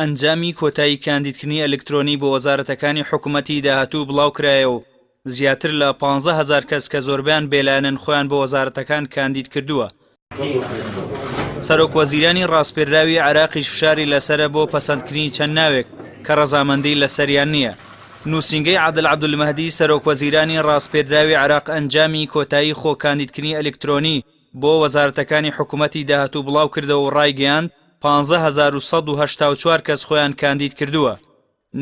ئەنجامی کۆتایی کاندیدکردنی ئەلکترۆنی بۆ وەزارەتەکانی حکوومەتی داهاتوو بڵاوکرایەوە و زیاتر لە 15,000 کەس کە زۆربیان بێلایەنن خۆیان بۆ وەزارەتەکان کاندید کردووە. سەرۆکوەزیرانی ڕاستپێراوی عێراقیش فشاری لەسرە بۆ پەسەندکردنی چەند ناوێک کە ڕەزامەندی لەسەریان نییە. نووسینگەی عادل عەبدولمەهدی سەرۆکوەزیرانی ڕاستپێراوی عێراق ئەنجامی کۆتایی خۆ کاندیدکردنی ئەلکترۆنی بۆ وەزارەتەکانی حکوومەتی داهاتوو بڵاو کردەوە و ڕایگەیاند 15,184 کەس خۆیان کاندید کردووە.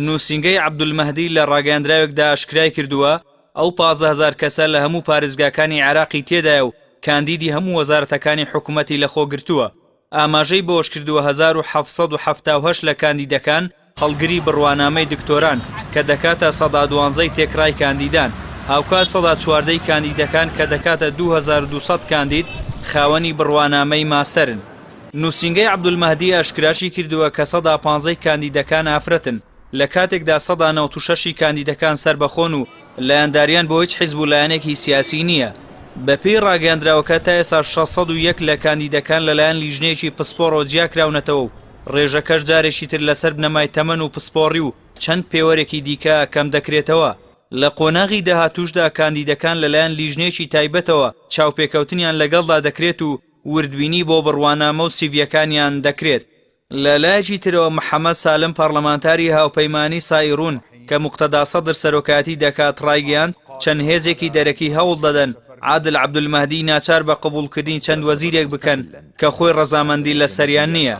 نووسینگەی عەبدولمەهدی لە ڕاگەیاندراوێکدا ئاشکرای کردووە ئەو 15,000 کەسە لە هەموو پارێزگاکانی عێراقی تێدایە و کاندیدی هەموو وەزارەتەکانی حکوومەتی لەخۆ گرتووە. ئاماژەی بۆش کردووە 1778 لە کاندیدەکان هەڵگری بڕوانامەی دکتۆران کە دەکاتە 112 تێکڕای کاندیدان، هاوکات 114 کاندیدەکان کە دەکاتە 2200 کاندید خاوەنی بڕوانامەی ماستەرن. نووسینگەی عەبدولمەهدی ئاشکراشی کردووە کە 115 کاندیدەکان ئافرەتن، لە کاتێکدا 196 کاندیدەکان سربەخۆن و لایەنداریان بۆ هیچ حیزب و لایەنێکی سیاسی نییە. بەپێی ڕاگەاندراوەکە تا ئێستا 601 لە کاندیدەکان لەلایەن لیژنەیەکی پسپۆڕەوە جیاکراونەتەوە و ڕێژەکەش جارێکی تر لەسەر بنەمای تەمەن و پسپۆڕی و چەند پێوەرێکی دیکە کەم دەکرێتەوە. لە قۆناغی داهاتووشدا کاندیدەکان لەلایەن لیژنەیەکی تایبەتەوە چاوپێکەوتنیان لەگەڵدا دەکرێت و وردبینی بۆ بڕوانامە و سیڤیەکانیان دەکرێت. لە لایەکی ترەوە محەممەد سالم پەرلەمانتاری هاوپەیمانی سایڕون کە موقتەدا سەدر سەرۆکاتی دەکات ڕایگەیاند چەند هێزێکی دەرەکی هەوڵ دەدەن عادل عەبدولمەهدی ناچار بە قبوڵکردنی چەند وەزیرێک بکەن کە خۆی ڕەزامەندی لە سەریان نییە.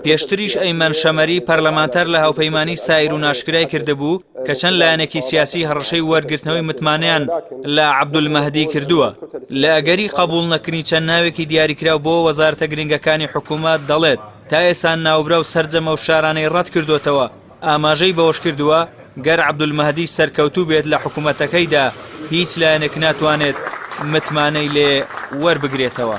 پێشتریش ئەیمەن شەمەری پەرلەمانتەر لە هاوپەیمانی سایڕون ئاشکرای کردهبوو کە چەند لایەنێکی سیاسی هەڕەشەی وەرگرتنەوەی متمانەیان لە عەبدولمەهدی کردووە. لە ئەگەری قبوڵ نەکردنی چەند ناوێکی دیاریکراو بۆ وەزارەتە گرنگەکانی حکوومەت دەڵێت تا ئێستا ناوبرا و سەرجەمە و شارانەی ڕەت کردوتەوە. ئاماژەی بەوەش کردووە گەر عەبدولمەهدی سەرکەوتوو بێت لە حکوومەتەکەیدا هیچ لایەنێک ناتوانێت متمانەی لێ وەربگرێتەوە.